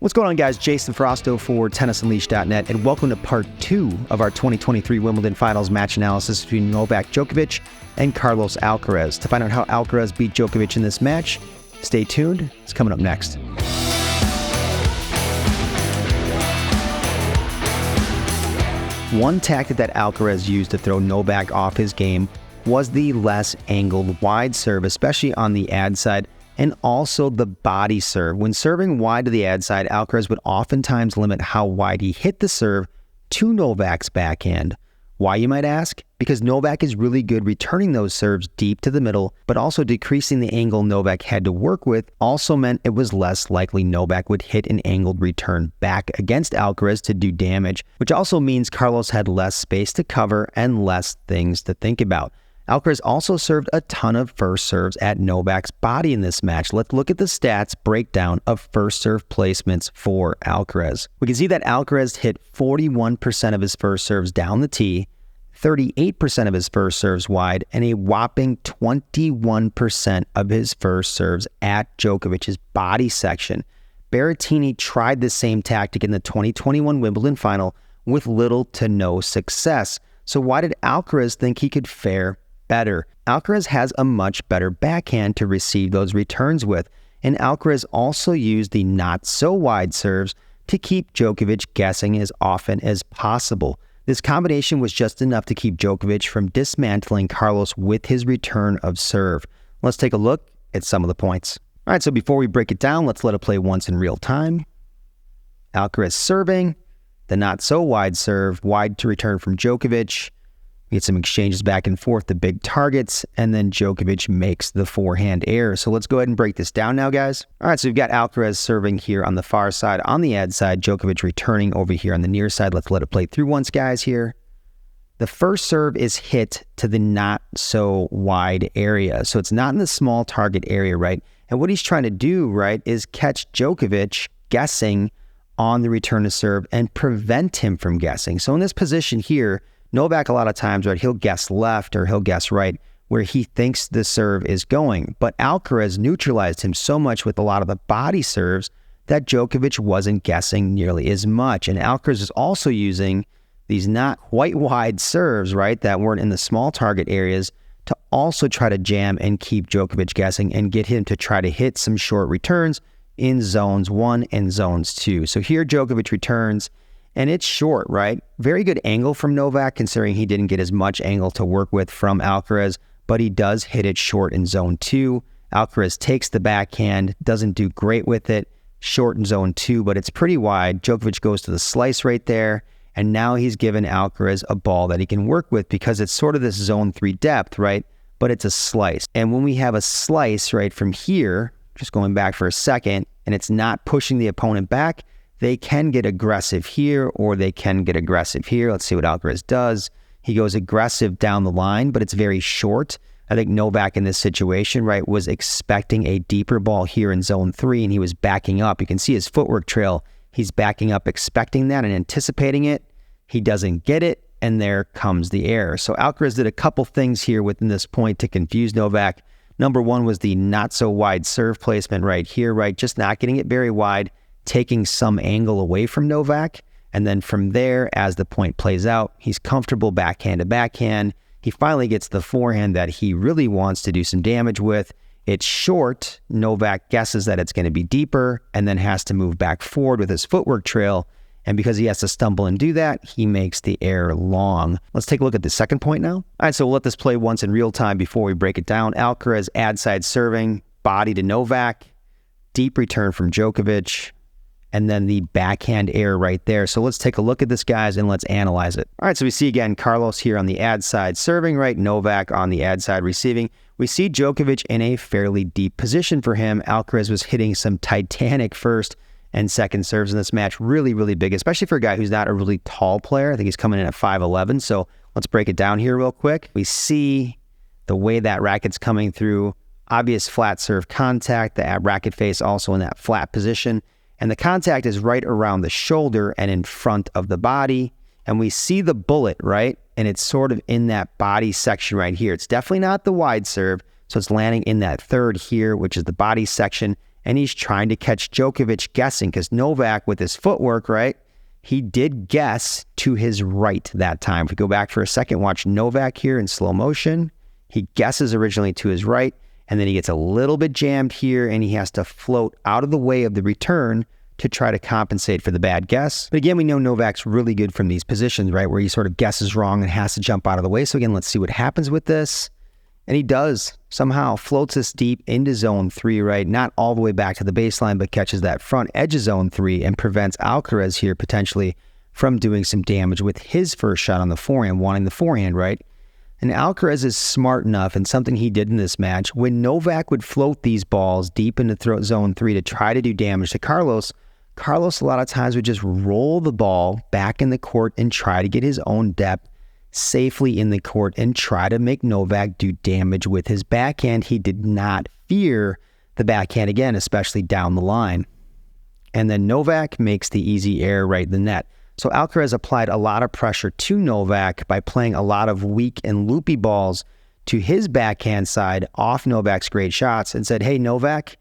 What's going on, guys? Jason Frausto for TennisUnleashed.net, and welcome to part 2 of our 2023 Wimbledon Finals match analysis between Novak Djokovic and Carlos Alcaraz. To find out how Alcaraz beat Djokovic in this match, stay tuned. It's coming up next. One tactic that Alcaraz used to throw Novak off his game was the less angled wide serve, especially on the ad side, and also the body serve. When serving wide to the ad side, Alcaraz would oftentimes limit how wide he hit the serve to Novak's backhand. Why, you might ask? Because Novak is really good returning those serves deep to the middle, but also decreasing the angle Novak had to work with also meant it was less likely Novak would hit an angled return back against Alcaraz to do damage, which also means Carlos had less space to cover and less things to think about. Alcaraz also served a ton of first serves at Novak's body in this match. Let's look at the stats breakdown of first serve placements for Alcaraz. We can see that Alcaraz hit 41% of his first serves down the tee, 38% of his first serves wide, and a whopping 21% of his first serves at Djokovic's body section. Berrettini tried the same tactic in the 2021 Wimbledon final with little to no success. So why did Alcaraz think he could fare better? Alcaraz has a much better backhand to receive those returns with, and Alcaraz also used the not-so-wide serves to keep Djokovic guessing as often as possible. This combination was just enough to keep Djokovic from dismantling Carlos with his return of serve. Let's take a look at some of the points. All right, so before we break it down, let's let it play once in real time. Alcaraz serving, the not-so-wide serve, wide to return from Djokovic. We get some exchanges back and forth, the big targets, and then Djokovic makes the forehand error. So let's go ahead and break this down now, guys. All right, so we've got Alcaraz serving here on the far side. On the ad side, Djokovic returning over here on the near side. Let's let it play through once, guys, here. The first serve is hit to the not-so-wide area. So it's not in the small target area, right? And what he's trying to do, right, is catch Djokovic guessing on the return to serve and prevent him from guessing. So in this position here, Novak, a lot of times, right, he'll guess left or he'll guess right where he thinks the serve is going. But Alcaraz neutralized him so much with a lot of the body serves that Djokovic wasn't guessing nearly as much. And Alcaraz is also using these not quite wide serves, right, that weren't in the small target areas to also try to jam and keep Djokovic guessing and get him to try to hit some short returns in zones 1 and zones 2. So here Djokovic returns, and it's short, right? Very good angle from Novak, considering he didn't get as much angle to work with from Alcaraz, but he does hit it short in zone 2. Alcaraz takes the backhand, doesn't do great with it, short in zone 2, but it's pretty wide. Djokovic goes to the slice right there, and now he's given Alcaraz a ball that he can work with because it's sort of this zone 3 depth, right? But it's a slice. And when we have a slice, right, from here, just going back for a second, and it's not pushing the opponent back, they can get aggressive here or they can get aggressive here. Let's see what Alcaraz does. He goes aggressive down the line, but it's very short. I think Novak in this situation, right, was expecting a deeper ball here in zone 3, and he was backing up. You can see his footwork trail. He's backing up, expecting that and anticipating it. He doesn't get it, and there comes the error. So Alcaraz did a couple things here within this point to confuse Novak. Number one was the not-so-wide serve placement right here, right, just not getting it very wide, taking some angle away from Novak. And then from there, as the point plays out, he's comfortable backhand to backhand. He finally gets the forehand that he really wants to do some damage with. It's short. Novak guesses that it's going to be deeper and then has to move back forward with his footwork trail. And because he has to stumble and do that, he makes the error long. Let's take a look at the second point now. All right, so we'll let this play once in real time before we break it down. Alcaraz ad side serving, body to Novak, deep return from Djokovic, and then the backhand error right there. So let's take a look at this, guys, and let's analyze it. All right, so we see again Carlos here on the ad side serving, right? Novak on the ad side receiving. We see Djokovic in a fairly deep position for him. Alcaraz was hitting some titanic first and second serves in this match. Really, really big, especially for a guy who's not a really tall player. I think he's coming in at 5'11". So let's break it down here real quick. We see the way that racket's coming through. Obvious flat serve contact, the racket face also in that flat position. And the contact is right around the shoulder and in front of the body. And we see the bullet, right? And it's sort of in that body section right here. It's definitely not the wide serve. So it's landing in that third here, which is the body section. and he's trying to catch Djokovic guessing, because Novak, with his footwork, right, he did guess to his right that time. If we go back for a second, watch Novak here in slow motion. He guesses originally to his right, and then he gets a little bit jammed here, and he has to float out of the way of the return to try to compensate for the bad guess. But again, we know Novak's really good from these positions, right, where he sort of guesses wrong and has to jump out of the way. So again, let's see what happens with this. And he does, somehow floats us deep into zone 3, right? Not all the way back to the baseline, but catches that front edge of zone 3 and prevents Alcaraz here potentially from doing some damage with his first shot on the forehand, wanting the forehand, right? And Alcaraz is smart enough, and something he did in this match, when Novak would float these balls deep into zone 3 to try to do damage to Carlos a lot of times would just roll the ball back in the court and try to get his own depth safely in the court and try to make Novak do damage with his backhand. He did not fear the backhand again, especially down the line. And then Novak makes the easy error right in the net. So Alcaraz applied a lot of pressure to Novak by playing a lot of weak and loopy balls to his backhand side off Novak's great shots and said, hey, Novak,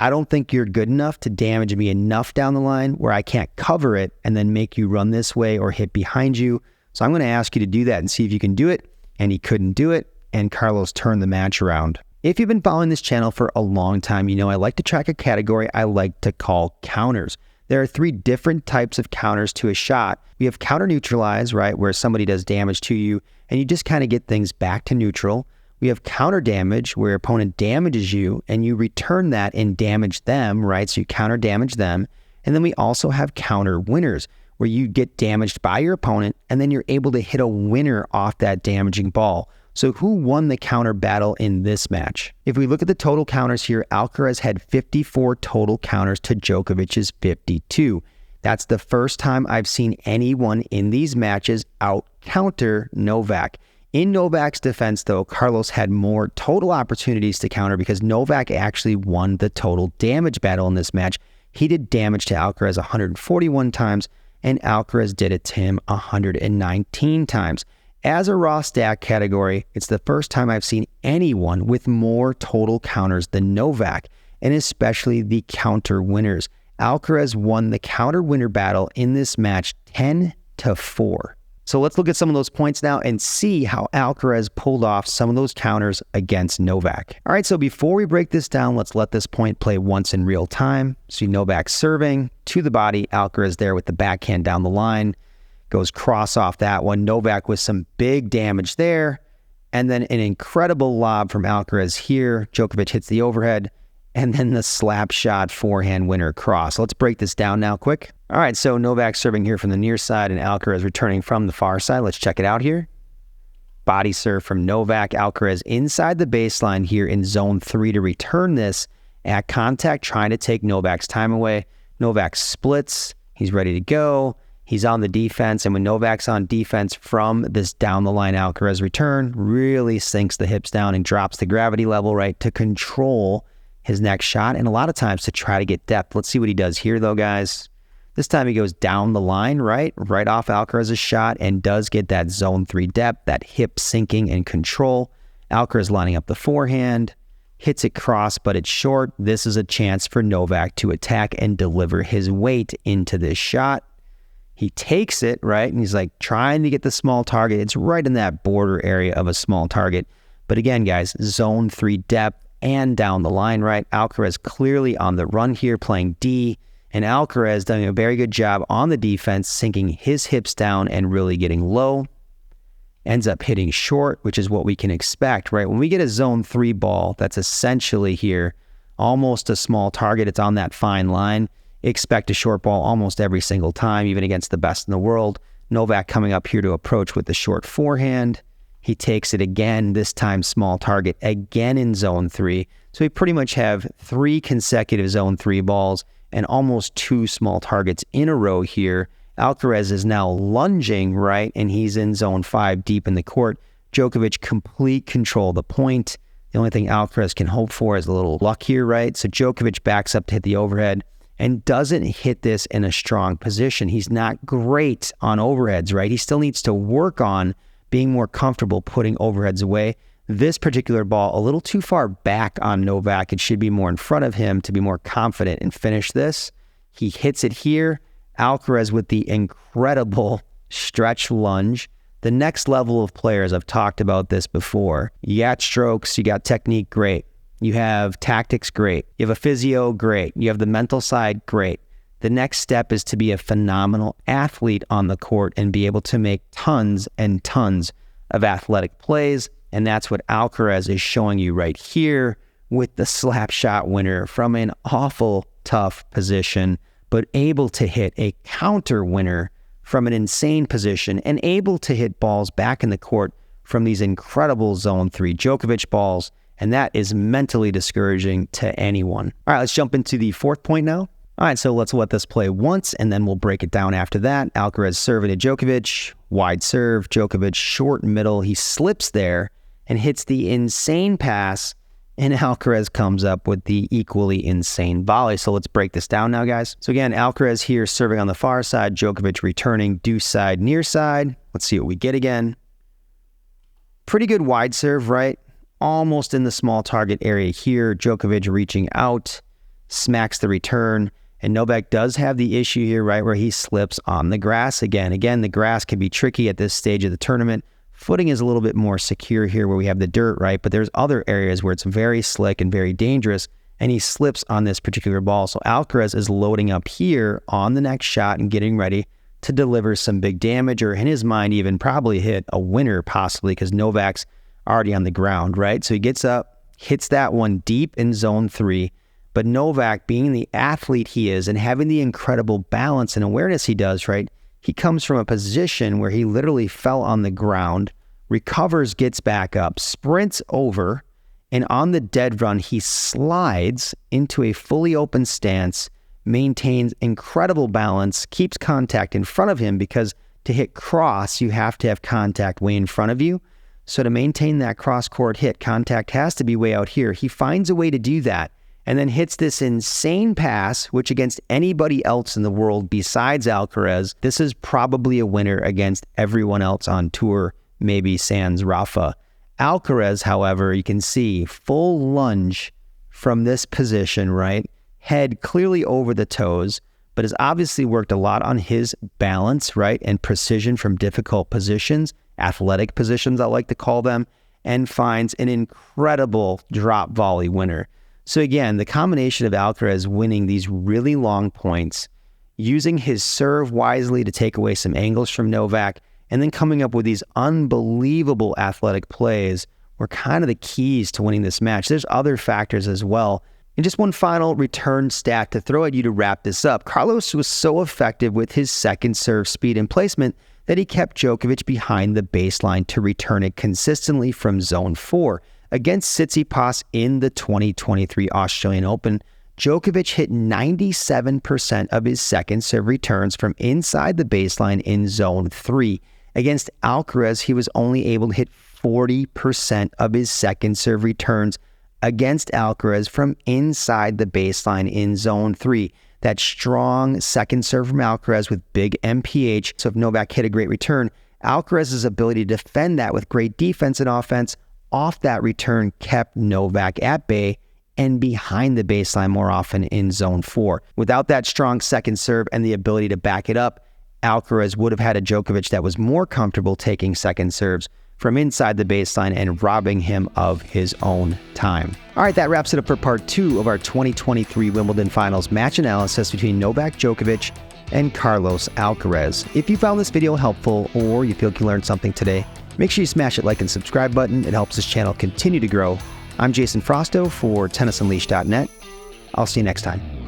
I don't think you're good enough to damage me enough down the line where I can't cover it and then make you run this way or hit behind you. So I'm going to ask you to do that and see if you can do it. And he couldn't do it, and Carlos turned the match around. If you've been following this channel for a long time, you know I like to track a category I like to call counters. There are 3 different types of counters to a shot. We have counter neutralize, right, where somebody does damage to you and you just kind of get things back to neutral. We have counter damage, where your opponent damages you and you return that and damage them, right? So you counter damage them. And then we also have counter winners, where you get damaged by your opponent and then you're able to hit a winner off that damaging ball. So who won the counter battle in this match? If we look at the total counters here, Alcaraz had 54 total counters to Djokovic's 52. That's the first time I've seen anyone in these matches out-counter Novak. In Novak's defense, though, Carlos had more total opportunities to counter because Novak actually won the total damage battle in this match. He did damage to Alcaraz 141 times, and Alcaraz did it to him 119 times. As a raw stat category, it's the first time I've seen anyone with more total counters than Novak, and especially the counter winners. Alcaraz won the counter winner battle in this match 10-4. So let's look at some of those points now and see how Alcaraz pulled off some of those counters against Novak. All right, so before we break this down, let's let this point play once in real time. See Novak serving to the body, Alcaraz there with the backhand down the line, goes cross off that one. Novak with some big damage there, and then an incredible lob from Alcaraz here. Djokovic hits the overhead, and then the slap shot forehand winner cross. Let's break this down now quick. All right, so Novak serving here from the near side and Alcaraz returning from the far side. Let's check it out here. Body serve from Novak. Alcaraz inside the baseline here in zone 3 to return this at contact, trying to take Novak's time away. Novak splits. He's ready to go. He's on the defense, and when Novak's on defense from this down the line Alcaraz return, really sinks the hips down and drops the gravity level, right, to control his next shot, and a lot of times to try to get depth. Let's see what he does here, though, guys. This time he goes down the line, right off Alcaraz's shot, and does get that zone 3 depth, that hip sinking and control. Alcaraz lining up the forehand, hits it cross, but it's short. This is a chance for Novak to attack and deliver his weight into this shot. He takes it, right, and he's like trying to get the small target. It's right in that border area of a small target. But again, guys, zone 3 depth and down the line, right? Alcaraz clearly on the run here, playing D. And Alcaraz doing a very good job on the defense, sinking his hips down and really getting low. Ends up hitting short, which is what we can expect, right? When we get a zone 3 ball, that's essentially here almost a small target. It's on that fine line. Expect a short ball almost every single time, even against the best in the world. Novak coming up here to approach with the short forehand. He takes it again, this time small target, again in zone 3. So we pretty much have 3 consecutive zone 3 balls and almost 2 small targets in a row here. Alcaraz is now lunging, right? And he's in zone 5 deep in the court. Djokovic complete control of the point. The only thing Alcaraz can hope for is a little luck here, right? So Djokovic backs up to hit the overhead and doesn't hit this in a strong position. He's not great on overheads, right? He still needs to work on being more comfortable putting overheads away. This particular ball a little too far back on Novak. It should be more in front of him to be more confident and finish this. He hits it here. Alcaraz with the incredible stretch lunge. The next level of players, I've talked about this before. You got strokes, you got technique, great. You have tactics, great. You have a physio, great. You have the mental side, great. The next step is to be a phenomenal athlete on the court and be able to make tons and tons of athletic plays. And that's what Alcaraz is showing you right here with the slap shot winner from an awful tough position, but able to hit a counter winner from an insane position and able to hit balls back in the court from these incredible zone 3 Djokovic balls. And that is mentally discouraging to anyone. All right, let's jump into the fourth point now. All right, so let's let this play once, and then we'll break it down after that. Alcaraz serving to Djokovic, wide serve, Djokovic short middle. He slips there and hits the insane pass, and Alcaraz comes up with the equally insane volley. So let's break this down now, guys. So again, Alcaraz here serving on the far side, Djokovic returning deuce side, near side. Let's see what we get again. Pretty good wide serve, right? Almost in the small target area here. Djokovic reaching out, smacks the return. And Novak does have the issue here, right, where he slips on the grass again. Again, the grass can be tricky at this stage of the tournament. Footing is a little bit more secure here where we have the dirt, right? But there's other areas where it's very slick and very dangerous, and he slips on this particular ball. So Alcaraz is loading up here on the next shot and getting ready to deliver some big damage, or in his mind even probably hit a winner possibly because Novak's already on the ground, right? So he gets up, hits that one deep in zone 3. But Novak, being the athlete he is and having the incredible balance and awareness he does, right? He comes from a position where he literally fell on the ground, recovers, gets back up, sprints over, and on the dead run, he slides into a fully open stance, maintains incredible balance, keeps contact in front of him because to hit cross, you have to have contact way in front of you. So to maintain that cross-court hit, contact has to be way out here. He finds a way to do that, and then hits this insane pass, which against anybody else in the world besides Alcaraz, this is probably a winner against everyone else on tour, maybe sans Rafa. Alcaraz, however, you can see full lunge from this position, right? Head clearly over the toes, but has obviously worked a lot on his balance, right? And precision from difficult positions, athletic positions, I like to call them, and finds an incredible drop volley winner. So again, the combination of Alcaraz winning these really long points, using his serve wisely to take away some angles from Novak, and then coming up with these unbelievable athletic plays were kind of the keys to winning this match. There's other factors as well. And just one final return stat to throw at you to wrap this up. Carlos was so effective with his second serve speed and placement that he kept Djokovic behind the baseline to return it consistently from zone 4. Against Tsitsipas in the 2023 Australian Open, Djokovic hit 97% of his second serve returns from inside the baseline in zone 3. Against Alcaraz, he was only able to hit 40% of his second serve returns against Alcaraz from inside the baseline in zone 3. That strong second serve from Alcaraz with big MPH. So if Novak hit a great return, Alcaraz's ability to defend that with great defense and offense off that return kept Novak at bay and behind the baseline more often in zone 4. Without that strong second serve and the ability to back it up, Alcaraz would have had a Djokovic that was more comfortable taking second serves from inside the baseline and robbing him of his own time. All right, that wraps it up for part 2 of our 2023 Wimbledon Finals match analysis between Novak Djokovic and Carlos Alcaraz. If you found this video helpful or you feel you learned something today, make sure you smash that like and subscribe button. It helps this channel continue to grow. I'm Jason Frausto for TennisUnleashed.net. I'll see you next time.